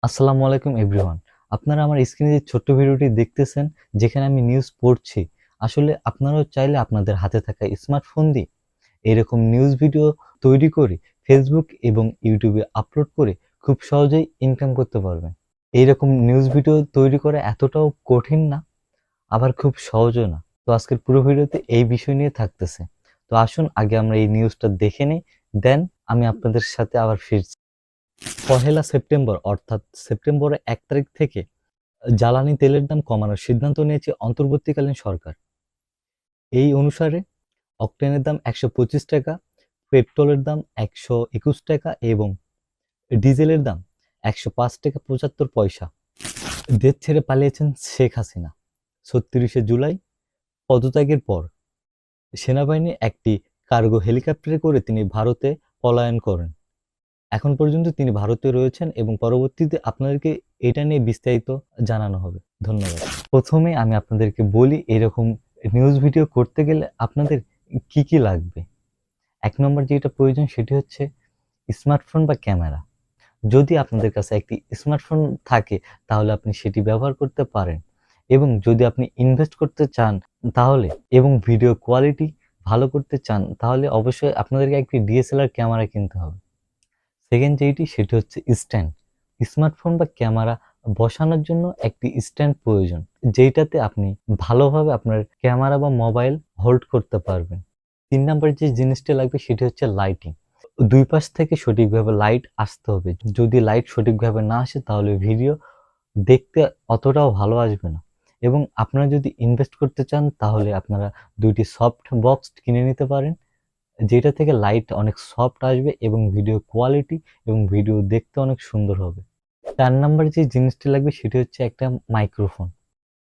আসসালামু আলাইকুম এভরিওয়ান। আপনারা আমার স্ক্রিনে যে ছোট্ট ভিডিওটি দেখতেছেন, যেখানে আমি নিউজ পড়ছি, আসলে আপনারাও চাইলে আপনাদের হাতে থাকা স্মার্টফোন দিয়ে এরকম নিউজ ভিডিও তৈরি করে ফেসবুক এবং ইউটিউবে আপলোড করে খুব সহজেই ইনকাম করতে পারবেন। এইরকম নিউজ ভিডিও তৈরি করা এতটাও কঠিন না, আবার খুব সহজও না। তো আজকের পুরো ভিডিওতে এই বিষয় নিয়ে থাকতেছে। তো আসুন আগে আমরা এই নিউজটা দেখে নেই, দেন আমি আপনাদের সাথে আবার ফিরছি। পহেলা সেপ্টেম্বর অর্থাৎ সেপ্টেম্বরের ১ তারিখ থেকে জ্বালানি তেলের দাম কমানোর সিদ্ধান্ত নিয়েছে অন্তর্বর্তীকালীন সরকার। এই অনুসারে অকটেনের দাম ১২৫ টাকা, পেট্রোলের দাম ১২১ টাকা এবং ডিজেলের দাম ১০৫ টাকা ৭৫ পয়সা। দেশ ছেড়ে পালিয়েছেন শেখ হাসিনা। ৩৬শে জুলাই পদত্যাগের পর সেনাবাহিনী একটি কার্গো হেলিকপ্টারে করে তিনি ভারতে পলায়ন করেন। এখন পর্যন্ত তিনি ভারতে রয়েছেন এবং পরবর্তীতে আপনাদেরকে এটা নিয়ে বিস্তারিত জানানো হবে। ধন্যবাদ। প্রথমে আমি আপনাদেরকে বলি, এরকম নিউজ ভিডিও করতে গেলে আপনাদের কি কি লাগবে। ১ নম্বর যেটা প্রয়োজন সেটি হচ্ছে স্মার্টফোন বা ক্যামেরা। যদি আপনাদের কাছে একটি স্মার্টফোন থাকে তাহলে আপনি সেটি ব্যবহার করতে পারেন, এবং যদি আপনি ইনভেস্ট করতে চান তাহলে এবং ভিডিও কোয়ালিটি ভালো করতে চান তাহলে অবশ্যই আপনাদেরকে একটি ডিএসএলআর ক্যামেরা কিনতে হবে। সেকেন্ড যেটি সেটি হচ্ছে স্ট্যান্ড। স্মার্টফোন বা ক্যামেরা বসানোর জন্য একটি স্ট্যান্ড প্রয়োজন, যেইটাতে আপনি ভালোভাবে আপনার ক্যামেরা বা মোবাইল হোল্ড করতে পারবেন। ৩ নাম্বার যে জিনিসটা লাগবে সেটি হচ্ছে লাইটিং। ২ পাশ থেকে সঠিকভাবে লাইট আসতে হবে। যদি লাইট সঠিকভাবে না আসে তাহলে ভিডিও দেখতে অতটাও ভালো আসবে না। এবং আপনারা যদি ইনভেস্ট করতে চান তাহলে আপনারা ২ টি সফট বক্স কিনে নিতে পারেন, যেটা থেকে লাইট অনেক সফট আসবে এবং ভিডিও কোয়ালিটি এবং ভিডিও দেখতে অনেক সুন্দর হবে। ৪ নাম্বার যে জিনিসটি লাগবে সেটি হচ্ছে একটা মাইক্রোফোন।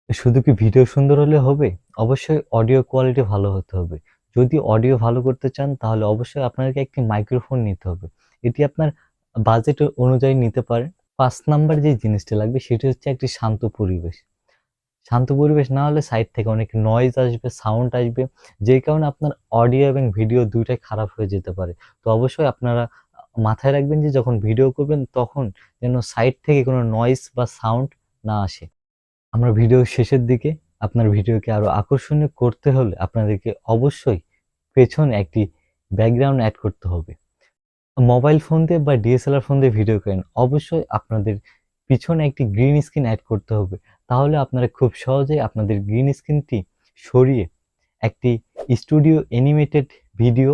শুধু কি ভিডিও সুন্দর হলে হবে? অবশ্যই অডিও কোয়ালিটি ভালো হতে হবে। যদি অডিও ভালো করতে চান তাহলে অবশ্যই আপনাকে একটি মাইক্রোফোন নিতে হবে। এটি আপনার বাজেট অনুযায়ী নিতে পারেন। ৫ নাম্বার যে জিনিসটি লাগবে সেটি হচ্ছে একটি শান্ত পরিবেশ। শান্ত পরিবেশ না হলে সাইড থেকে অনেক নয়েজ আসবে, সাউন্ড আসবে, যেই কারণে আপনার অডিও এবং ভিডিও ২ টাই খারাপ হয়ে যেতে পারে। তো অবশ্যই আপনারা মাথায় রাখবেন যে যখন ভিডিও করবেন তখন যেন সাইড থেকে কোনো নয়েজ বা সাউন্ড না আসে। আমরা ভিডিওর শেষের দিকে আপনার ভিডিওকে আরো আকর্ষণীয় করতে হলে আপনাদেরকে অবশ্যই পেছনে একটি ব্যাকগ্রাউন্ড এড করতে হবে। মোবাইল ফোন দিয়ে বা ডিএসএলআর ফোন দিয়ে ভিডিও করেন, অবশ্যই আপনাদের পিছনে একটি গ্রিন স্ক্রিন এড করতে হবে। তাহলে আপনারা খুব সহজেই আপনাদের গ্রিন স্ক্রিনটি সরিয়ে একটি স্টুডিও অ্যানিমেটেড ভিডিও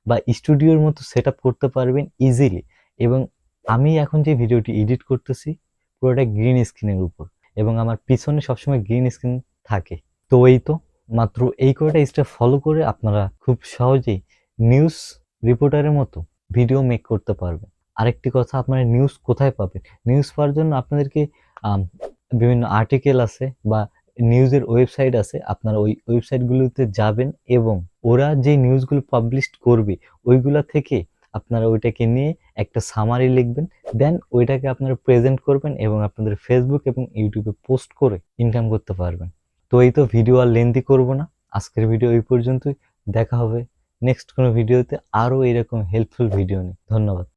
বা স্টুডিওর মতো সেটআপ করতে পারবেন ইজিলি। এবং আমি এখন যে ভিডিওটি এডিট করতেছি পুরোটা গ্রিন স্ক্রিনের উপর, এবং আমার পিছনে সবসময় গ্রিন স্ক্রিন থাকে। তো এই তো মাত্র এই কয়টা স্টেপ ফলো করে আপনারা খুব সহজেই নিউজ রিপোর্টারের মতো ভিডিও মেক করতে পারবেন। আরেকটি কথা, আপনারা নিউজ কোথায় পাবেন? নিউজ পাওয়ার জন্য আপনাদেরকে আম বিভিন্ন আর্টিকেল আছে বা নিউজের ওয়েবসাইট আছে। আপনারা ওই ওয়েবসাইটগুলোতে যাবেন এবং ওরা যে নিউজগুলো পাবলিশ করবে ওইগুলা থেকে আপনারা ওইটাকে নিয়ে একটা সামারি লিখবেন। দেন ওইটাকে আপনারা প্রেজেন্ট করবেন এবং আপনাদের ফেসবুক এবং ইউটিউবে পোস্ট করে ইনকাম করতে পারবেন। তো এই তো, ভিডিও আর লেন্দি করব না। আজকের ভিডিও এই পর্যন্তই। দেখা হবে নেক্সট কোনো ভিডিওতে আরো এরকম হেল্পফুল ভিডিও নিয়ে। ধন্যবাদ।